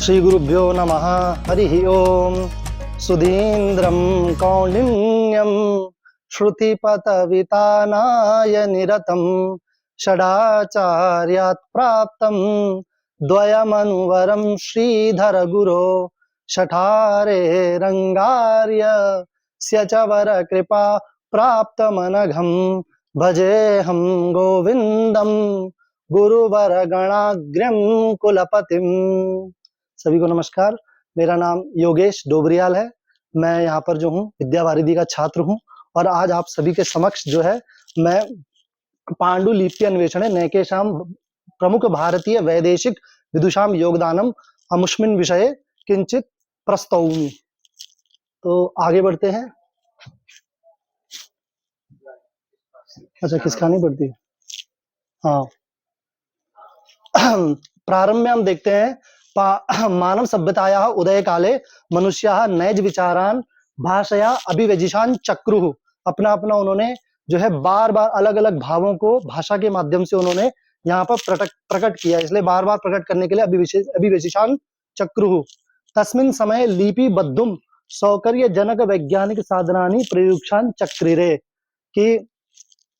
श्री गुरुभ्यो नमः। हरि ओम। सुधीन्द्रं कौंडिन्यं श्रुतिपतवितानाय निरतं षडाचार्यात् प्राप्तं द्वयमनुवरं श्रीधर गुरो शठारे रंगार्य स्य च वर कृपा प्राप्तमनघं भजेऽहं गोविंदं गुरुवर गणाग्र्यं कुलपतिम्। सभी को नमस्कार। मेरा नाम योगेश डोबरियाल है। मैं यहाँ पर जो हूँ विद्यावारिधि का छात्र हूँ और आज आप सभी के समक्ष जो है मैं पांडुलिपि अन्वेषणे नैकेषां प्रमुख भारतीय वैदेशिक विदुषां योगदानम अमुष्मिन् विषये किंचित प्रस्तौमि। तो आगे बढ़ते हैं। अच्छा, किसका नहीं पड़ती? हाँ। प्रारंभ में हम देखते हैं मानव सभ्यतायाः उदय काले मनुष्याः नैज विचारान भाषया अभिव्यजिषान् चक्रुः। अपना अपना उन्होंने जो है बार बार अलग अलग भावों को भाषा के माध्यम से उन्होंने यहाँ पर प्रकट किया, इसलिए बार बार प्रकट करने के लिए अभिव्यजिषान् चक्रुः। तस्मिन् समय लिपि बद्धुम सौकर्य जनक वैज्ञानिक साधनानि प्रयुक्षान् चक्रिरे। कि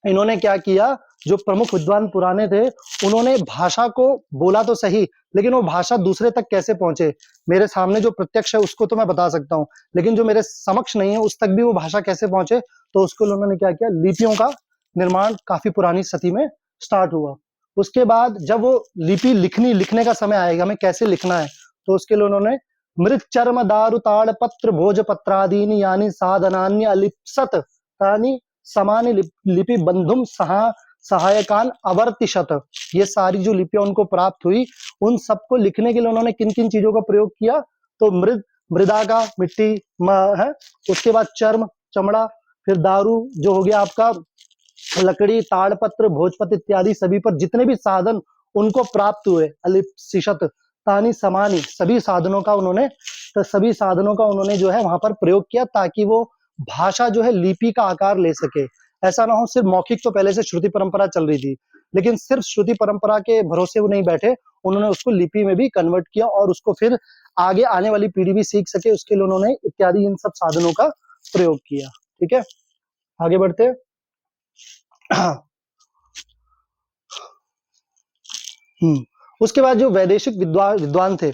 इन्होंने क्या किया, जो प्रमुख विद्वान पुराने थे उन्होंने भाषा को बोला तो सही, लेकिन वो भाषा दूसरे तक कैसे पहुंचे। मेरे सामने जो प्रत्यक्ष है उसको तो मैं बता सकता हूँ, लेकिन जो मेरे समक्ष नहीं है उस तक भी वो भाषा कैसे पहुंचे, तो उसके लिए उन्होंने क्या किया, लिपियों का निर्माण काफी पुरानी सदी में स्टार्ट हुआ। उसके बाद जब वो लिपि लिखने का समय आएगा, हमें कैसे लिखना है, तो उसके लिए उन्होंने मृत चर्म दारु ताड़ पत्र भोजपत्रादीनि यानी साधनान्य अलिप्सत तानि समान्य लिपि बंधुम सहायकान अवर्तिशत। ये सारी जो लिपियां उनको प्राप्त हुई, उन सबको लिखने के लिए उन्होंने किन किन चीजों का प्रयोग किया, तो मृदा का मिट्टी है, उसके बाद चर्म चमड़ा, फिर दारू जो हो गया आपका लकड़ी, ताड़पत्र, भोजपत्र इत्यादि सभी पर जितने भी साधन उनको प्राप्त हुए, अलिप्सिशत तानी समानी, सभी साधनों का उन्होंने जो है वहां पर प्रयोग किया, ताकि वो भाषा जो है लिपि का आकार ले सके। ऐसा ना हो सिर्फ मौखिक, तो पहले से श्रुति परंपरा चल रही थी, लेकिन सिर्फ श्रुति परंपरा के भरोसे वो नहीं बैठे, उन्होंने उसको लिपि में भी कन्वर्ट किया और उसको फिर आगे आने वाली पीढ़ी भी सीख सके, उसके लिए उन्होंने इत्यादि इन सब साधनों का प्रयोग किया। ठीक है, आगे बढ़ते हैं। उसके बाद जो वैदेशिक विद्वान थे,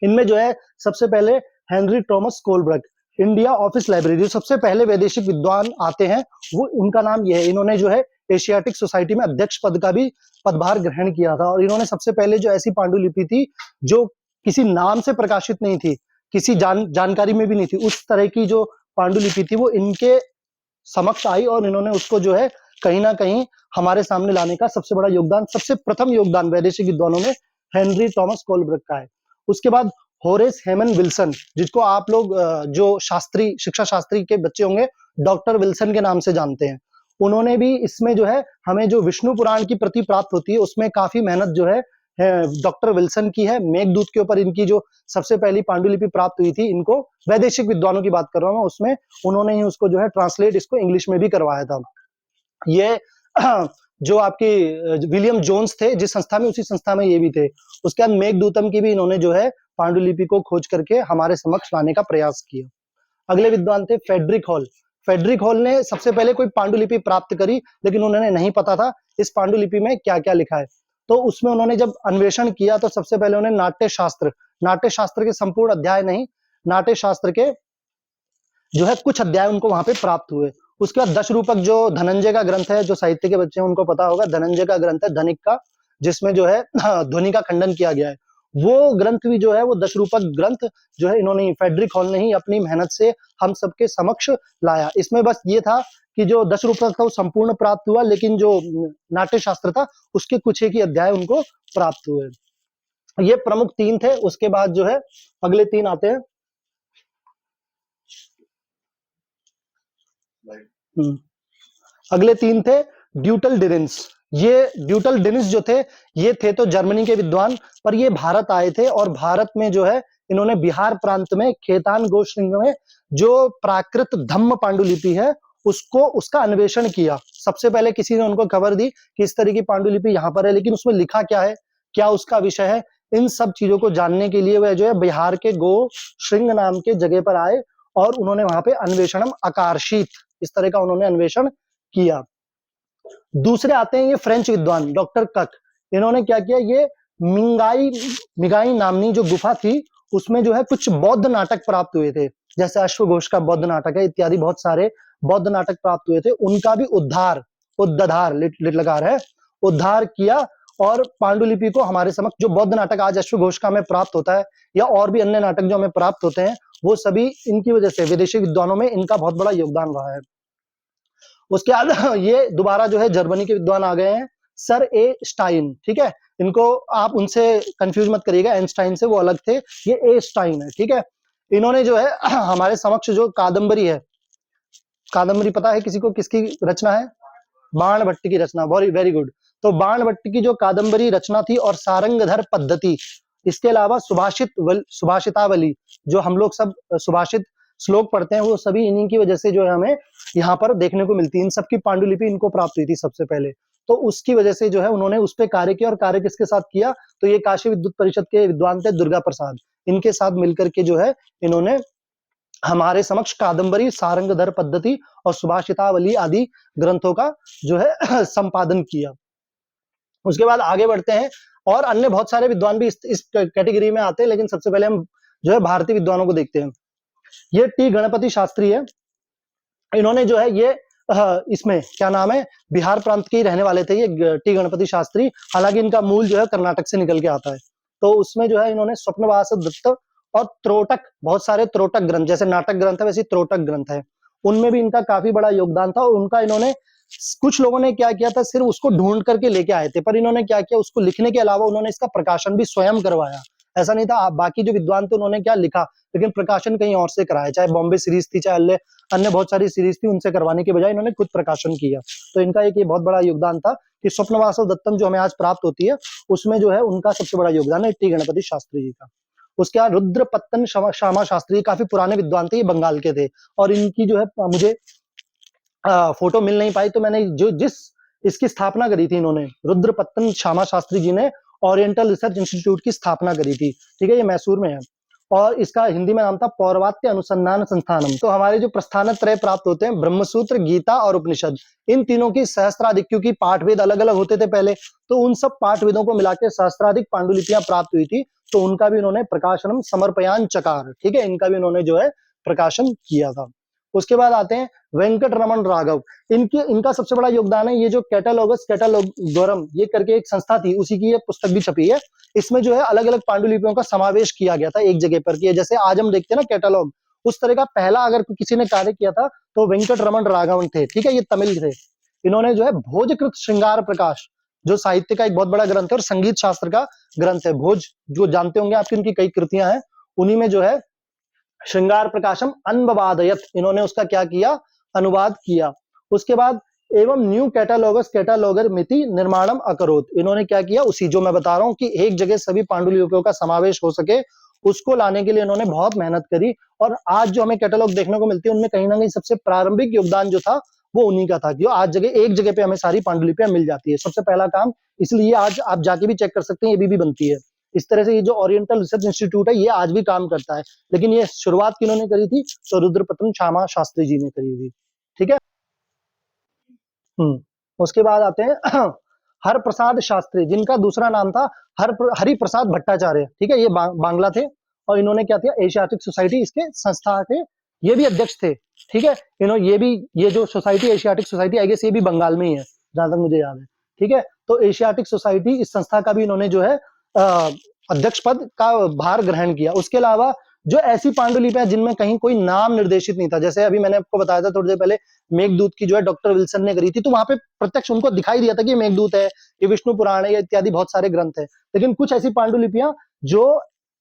इनमें जो है सबसे पहले Henry Thomas Colebrooke, India Office Library, जो सबसे पहले वैदेशिक विद्वान आते हैं वो, उनका नाम ये है। इन्होंने जो है एशियाटिक सोसाइटी में अध्यक्ष पद का भी पदभार ग्रहण किया था, और इन्होंने सबसे पहले जो ऐसी पांडुलिपि थी जो किसी नाम से प्रकाशित नहीं थी, किसी जानकारी में भी नहीं थी, उस तरह की जो पांडुलिपि थी वो इनके समक्ष आई, और इन्होंने उसको जो है कहीं ना कहीं हमारे सामने लाने का सबसे बड़ा योगदान, सबसे प्रथम योगदान वैदेशिक विद्वानों में हेनरी थॉमस कोलब्रग का है। उसके बाद होरेस हेमन विल्सन, जिसको आप लोग जो शिक्षा शास्त्री के बच्चे होंगे डॉक्टर विल्सन के नाम से जानते हैं, उन्होंने भी इसमें जो है हमें जो विष्णु पुराण की प्रति प्राप्त होती है उसमें काफी मेहनत जो है डॉक्टर विल्सन की है। मेघदूत के ऊपर इनकी जो सबसे पहली पांडुलिपि प्राप्त हुई थी, इनको वैदेशिक विद्वानों की बात कर रहा हूं, उसमें उन्होंने ही उसको जो है ट्रांसलेट इसको इंग्लिश में भी करवाया था। ये जो आपकी विलियम जोन्स थे जिस संस्था में, उसी संस्था में ये भी थे। उसके बाद मेघदूतम की भी इन्होंने जो है पांडुलिपि को खोज करके हमारे समक्ष लाने का प्रयास किया। अगले विद्वान थे फ्रेडरिक हॉल। फ्रेडरिक हॉल ने सबसे पहले कोई पांडुलिपि प्राप्त करी, लेकिन उन्होंने नहीं पता था इस पांडुलिपि में क्या क्या लिखा है, तो उसमें उन्होंने जब अन्वेषण किया तो सबसे पहले उन्होंने नाट्य शास्त्र के संपूर्ण अध्याय नहीं, नाट्य शास्त्र के जो है कुछ अध्याय उनको वहां पे प्राप्त हुए। उसके बाद दशरूपक, जो धनंजय का ग्रंथ है, जो साहित्य के बच्चे हैं उनको पता होगा, धनंजय का ग्रंथ है धनिक का, जिसमें जो है ध्वनि का खंडन किया गया है, वो ग्रंथ भी जो है वो दशरूपक ग्रंथ जो है इन्होंने, फ्रेडरिक हॉल ने ही अपनी मेहनत से हम सबके समक्ष लाया। इसमें बस ये था कि जो दशरूपक था वो संपूर्ण प्राप्त हुआ, लेकिन जो नाट्य शास्त्र था उसके कुछ एक ही अध्याय उनको प्राप्त हुए। ये प्रमुख तीन थे। उसके बाद जो है अगले तीन आते हैं। अगले तीन थे ड्यूटल डिरिन्स। ये ड्यूटल डिरिन्स जो थे, ये थे तो जर्मनी के विद्वान, पर ये भारत आए थे और भारत में जो है इन्होंने बिहार प्रांत में खेतान गोश्रिंग में जो प्राकृत धम्म पांडुलिपि है उसका अन्वेषण किया। सबसे पहले किसी ने उनको खबर दी कि इस तरह की पांडुलिपि यहाँ पर है, लेकिन उसमें लिखा क्या है, क्या उसका विषय है, इन सब चीजों को जानने के लिए वह जो है बिहार के गो श्रृंग नाम के जगह पर आए और उन्होंने वहां पे अन्वेषणम आकार्षित इस तरह का उन्होंने अन्वेषण किया। दूसरे आते हैं ये फ्रेंच विद्वान डॉक्टर कक। इन्होंने क्या किया, ये मिंगाई मिगाई नामनी जो गुफा थी उसमें जो है कुछ बौद्ध नाटक प्राप्त हुए थे, जैसे अश्वघोष का बौद्ध नाटक है इत्यादि बहुत सारे बौद्ध नाटक प्राप्त हुए थे, उनका भी उद्धार लिट लकार है, उद्धार किया और पांडुलिपि को हमारे समक्ष जो बौद्ध नाटक आज अश्वघोष का हमें प्राप्त होता है या और भी अन्य नाटक जो हमें प्राप्त होते हैं वो सभी इनकी वजह से विदेशी विद्वानों में इनका बहुत बड़ा योगदान रहा है। उसके बाद ये दोबारा जो है जर्मनी के विद्वान आ गए हैं, सर ए स्टाइन, ठीक है, इनको आप उनसे कंफ्यूज मत करिएगा, एनस्टाइन से, वो अलग थे, ये ए स्टाइन है, ठीक है। इन्होंने जो है हमारे समक्ष जो कादम्बरी है, कादम्बरी पता है किसी को किसकी रचना है? बाणभट्ट की रचना, वेरी वेरी गुड। तो बाणभट्ट की जो कादम्बरी रचना थी और सारंगधर पद्धति, इसके अलावा सुभाषितावली जो हम लोग सब सुभाषित श्लोक पढ़ते हैं वो सभी इन्हीं की वजह से जो है हमें यहाँ पर देखने को मिलती है। इन सबकी पांडुलिपि इनको प्राप्त हुई थी सबसे पहले, तो उसकी वजह से जो है उन्होंने उस पर कार्य किया। और कार्य किसके साथ किया? तो ये काशी विद्युत परिषद के विद्वान थे दुर्गा प्रसाद, इनके साथ मिलकर के जो है इन्होंने हमारे समक्ष कादम्बरी, सारंगधर पद्धति और सुभाषितावली आदि ग्रंथों का जो है संपादन किया। उसके बाद आगे बढ़ते हैं और अन्य बहुत सारे विद्वान भी इस कैटेगरी में आते हैं, लेकिन सबसे पहले हम जो है भारतीय विद्वानों को देखते हैं। ये टी गणपति शास्त्री है, इन्होंने जो है ये इसमें क्या नाम है, बिहार प्रांत के ही रहने वाले थे ये टी गणपति शास्त्री, हालांकि इनका मूल जो है कर्नाटक से निकल के आता है। तो उसमें जो है इन्होंने स्वप्नवास दत्त और त्रोटक, बहुत सारे त्रोटक ग्रंथ, जैसे नाटक ग्रंथ है वैसे त्रोटक ग्रंथ है, उनमें भी इनका काफी बड़ा योगदान था। और उनका इन्होंने, कुछ लोगों ने क्या किया था, सिर्फ उसको ढूंढ करके लेके आए थे, पर इन्होंने क्या किया, उसको लिखने के अलावा उन्होंने इसका प्रकाशन भी स्वयं करवाया। ऐसा नहीं था बाकी जो विद्वान थे उन्होंने क्या लिखा, लेकिन प्रकाशन कहीं और से कराया, चाहे बॉम्बे सीरीज थी, चाहे अन्य बहुत सारी सीरीज थी, उनसे करवाने के बजाय इन्होंने खुद प्रकाशन किया। तो इनका एक ये बहुत बड़ा योगदान था कि स्वप्नवासव दत्तम जो हमें आज प्राप्त होती है उसमें जो है उनका सबसे बड़ा योगदान है टी गणपति शास्त्री जी का। उसके बाद रुद्रपत्तन श्यामा शास्त्री, काफी पुराने विद्वान थे, ये बंगाल के थे, और इनकी जो है मुझे फोटो मिल नहीं पाई, तो मैंने जिस इसकी स्थापना करी थी इन्होंने, रुद्रपत्तन श्यामा शास्त्री जी ने ओरिएंटल रिसर्च इंस्टीट्यूट की स्थापना करी थी, ठीक है, ये मैसूर में है, और इसका हिंदी में नाम था पौर्वात्य अनुसंधान संस्थानम। तो हमारे जो प्रस्थान त्रय प्राप्त होते हैं, ब्रह्मसूत्र, गीता और उपनिषद, इन तीनों की सहस्त्राधिक, क्योंकि पाठवेद अलग अलग होते थे पहले, तो उन सब पाठवेदों को मिलाकर सहस्त्राधिक पांडुलिपियां प्राप्त हुई थी, तो उनका भी इन्होंने प्रकाशनम समर्पयान चकार, ठीक है, इनका भी इन्होंने जो है प्रकाशन किया था। उसके बाद आते हैं वेंकट रमन राघव, इनका सबसे बड़ा योगदान है ये जो कैटालॉगोरम ये करके एक संस्था थी, उसी की ये पुस्तक भी छपी है। इसमें जो है अलग अलग पांडुलिपियों का समावेश किया गया था एक जगह पर, कि जैसे आज हम देखते हैं ना कैटालॉग, उस तरह का पहला अगर किसी ने कार्य किया था तो वेंकट रमन राघवन थे, ठीक है, ये तमिल थे। इन्होंने जो है भोजकृत श्रृंगार प्रकाश, जो साहित्य का एक बहुत बड़ा ग्रंथ है और संगीत शास्त्र का ग्रंथ है, भोज जो जानते होंगे आपकी, उनकी कई कृतियां हैं, उन्हीं में जो है श्रृंगार प्रकाशम अन्ववादयत, इन्होंने उसका क्या किया, अनुवाद किया। उसके बाद एवं न्यू कैटालॉगर मिति निर्माणम अकरोत, इन्होंने क्या किया, उसी जो मैं बता रहा हूं कि एक जगह सभी पांडुलिपियों का समावेश हो सके, उसको लाने के लिए इन्होंने बहुत मेहनत करी। और आज जो हमें कैटालॉग देखने को मिलती है उनमें कहीं ना कहीं सबसे प्रारंभिक योगदान जो था वो उन्हीं का था, जो आज एक जगह पे हमें सारी पांडुलिपियां मिल जाती है, सबसे पहला काम। इसलिए आज आप जाके भी चेक कर सकते हैं, ये भी बनती है इस तरह से। ये जो ओरिएंटल रिसर्च इंस्टीट्यूट है ये आज भी काम करता है, लेकिन ये शुरुआत किन्होंने करी थी, तो रुद्रपत्तन श्यामा शास्त्री जी ने करी थी, ठीक है। उसके बाद आते हैं हर प्रसाद शास्त्री, जिनका दूसरा नाम था हरि प्रसाद भट्टाचार्य, ठीक है, ये बांग्ला थे, और इन्होंने क्या किया, एशियाटिक सोसाइटी इसके संस्था के ये भी अध्यक्ष थे, ठीक है। इन्होंने ये जो society, Asiatic society, I guess ये भी बंगाल में ही है जहां तक मुझे याद है, ठीक है। तो एशियाटिक सोसाइटी, इस संस्था का भी इन्होंने जो है अध्यक्ष पद का भार ग्रहण किया। उसके अलावा जो ऐसी पांडुलिपियां जिनमें कहीं कोई नाम निर्देशित नहीं था, जैसे अभी मैंने आपको बताया था थोड़ी देर पहले, मेघदूत की जो है डॉक्टर विल्सन ने करी थी, तो वहां पे प्रत्यक्ष उनको दिखाई दिया था कि ये मेघदूत है, ये विष्णु पुराण है, इत्यादि बहुत सारे ग्रंथ है। लेकिन कुछ ऐसी पांडुलिपियां जो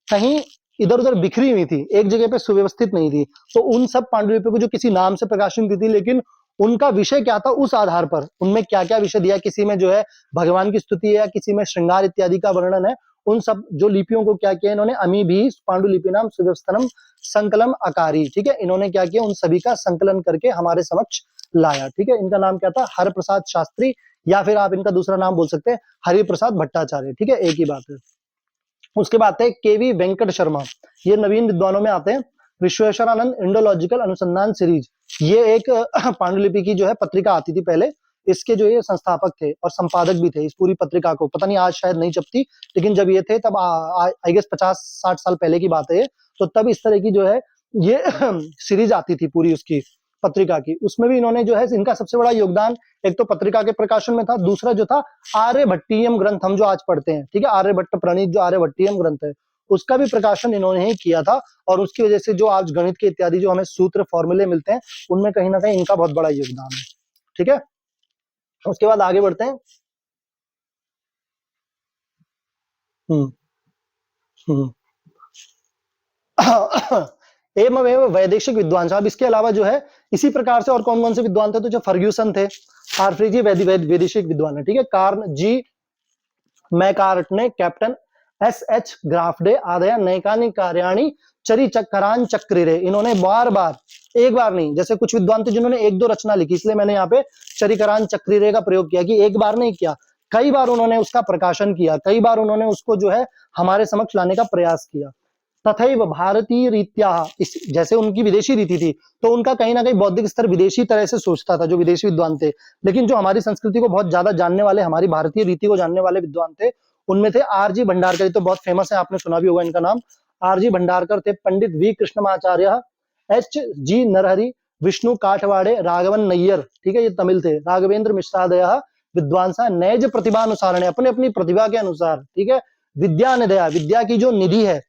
कहीं इधर उधर बिखरी हुई थी, एक जगह पे सुव्यवस्थित नहीं थी, तो उन सब पांडुलिपियों को जो किसी नाम से प्रकाशन दी थी, लेकिन उनका विषय क्या था, उस आधार पर उनमें क्या क्या विषय दिया, किसी में जो है भगवान की स्तुति है, किसी में श्रृंगार इत्यादि का वर्णन है, उन सब जो लिपियों को क्या किया इन्होंने, अमी भी पांडुलिपि नाम सुव्यवस्थनम संकलम आकारी, ठीक है, इन्होंने क्या किया, उन सभी का संकलन करके हमारे समक्ष लाया, ठीक है। इनका नाम क्या था, हर प्रसाद शास्त्री, या फिर आप इनका दूसरा नाम बोल सकते हैं हरि प्रसाद भट्टाचार्य, ठीक है, एक ही बात है। उसके बाद आते हैं केवी वेंकट शर्मा, ये नवीन विद्वानों में आते हैं। विश्वेश्वरानंद इंडोलॉजिकल अनुसंधान सीरीज, ये एक पांडुलिपि की जो है पत्रिका आती थी पहले, इसके जो ये संस्थापक थे और संपादक भी थे इस पूरी पत्रिका को। पता नहीं आज शायद नहीं छपती, लेकिन जब ये थे तब आई गेस 50-60 साल पहले की बात है ये, तो तब इस तरह की जो है ये सीरीज आती थी पूरी उसकी पत्रिका की। उसमें भी इन्होंने जो है, इनका सबसे बड़ा योगदान एक तो पत्रिका के प्रकाशन में था, दूसरा जो था आर्यभट्टीयम ग्रंथ हम जो आज पढ़ते हैं, ठीक है, आर्यभट्ट प्रणीत जो आर्यभट्टीयम ग्रंथ है उसका भी प्रकाशन इन्होंने ही किया था। और उसकी वजह से जो आज गणित के इत्यादि जो हमें सूत्र फॉर्मूले मिलते हैं उनमें कहीं ना कहीं इनका बहुत बड़ा योगदान है। ठीक है, उसके बाद आगे बढ़ते हैं। हम्म हम्म एवमेव वैदेशिक विद्वान साहब, इसके अलावा जो है इसी प्रकार से और कौन कौन से विद्वान थे, तो जो फर्ग्यूसन थे, आर्फ्रिजी वैदेशिक विद्वान है, ठीक है, कार्न जी मैकार्टने, कैप्टन एस.एच. ग्राफडे आदया नैकानि कार्याणि चरिचक्रान चक्रिरे, इन्होंने बार बार, एक बार नहीं, जैसे कुछ विद्वान थे जिन्होंने एक दो रचना लिखी, इसलिए मैंने यहाँ पे चरिकरान चक्रिरे का प्रयोग किया कि एक बार नहीं किया, कई बार उन्होंने उसका प्रकाशन किया, कई बार उन्होंने उसको जो है हमारे समक्ष लाने का प्रयास किया। तथैव भारतीय रीत्या, इस जैसे उनकी विदेशी रीति थी तो उनका कहीं ना कहीं बौद्धिक स्तर विदेशी तरह से सोचता था जो विदेशी विद्वान थे, लेकिन जो हमारी संस्कृति को बहुत ज्यादा जानने वाले, हमारी भारतीय रीति को जानने वाले विद्वान थे उनमें थे आरजी भंडारकर, तो बहुत फेमस है, आपने सुना भी होगा इनका नाम, आरजी भंडारकर थे, Pandit V Krishnamacharya, H G Narahari, Vishnu Kathwade, Raghavan Nair, ठीक है, ये तमिल थे, राघवेंद्र मिश्रादय विद्वांसा नैज प्रतिभानुसारण, अपने अपनी प्रतिभा के अनुसार, ठीक है, विद्या निधया, विद्या की जो निधि है,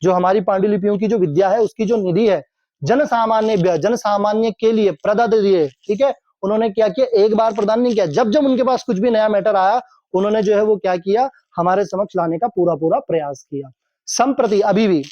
जो हमारी पांडुलिपियों की जो विद्या है उसकी जो निधि है, जन सामान्य, जन सामान्य के लिए प्रदत्त दिए, ठीक है, उन्होंने क्या किया, एक बार प्रदान नहीं किया, जब जब उनके पास कुछ भी नया मैटर आया उन्होंने जो है वो क्या किया, हमारे समक्ष लाने का पूरा पूरा प्रयास किया। संप्रति अभी भी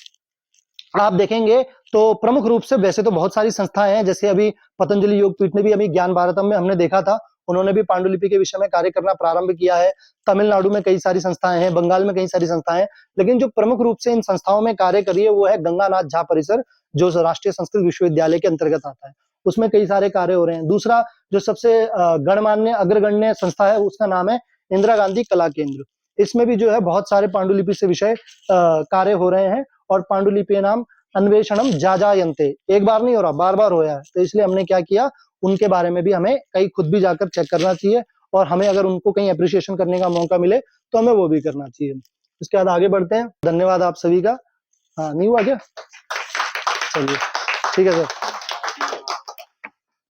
आप देखेंगे तो प्रमुख रूप से, वैसे तो बहुत सारी संस्थाएं हैं, जैसे अभी पतंजलि योगपीठ ने भी अभी ज्ञान भारतम में हमने देखा था, उन्होंने भी पांडुलिपि के विषय में कार्य करना प्रारंभ किया है। तमिलनाडु में कई सारी संस्थाएं हैं, बंगाल में कई सारी संस्थाएं हैं, लेकिन जो प्रमुख रूप से इन संस्थाओं में कार्य करी है वो है गंगानाथ झा परिसर, जो राष्ट्रीय संस्कृत विश्वविद्यालय के अंतर्गत आता है, उसमें कई सारे कार्य हो रहे हैं। दूसरा जो सबसे गणमान्य अग्रगण्य संस्था है उसका नाम है इंदिरा गांधी कला केंद्र, इसमें भी जो है बहुत सारे पांडुलिपि से विषय कार्य हो रहे हैं, और पांडुलिपि नाम अन्वेषणम जाजायन्ते, एक बार नहीं हो रहा, बार बार होया है, तो इसलिए हमने क्या किया, उनके बारे में भी हमें कहीं खुद भी जाकर चेक करना चाहिए, और हमें अगर उनको कहीं अप्रिशिएशन करने का मौका मिले तो हमें वो भी करना चाहिए। इसके बाद आगे बढ़ते हैं। धन्यवाद आप सभी का। हाँ, नहीं हुआ क्या? चलिए, ठीक है सर।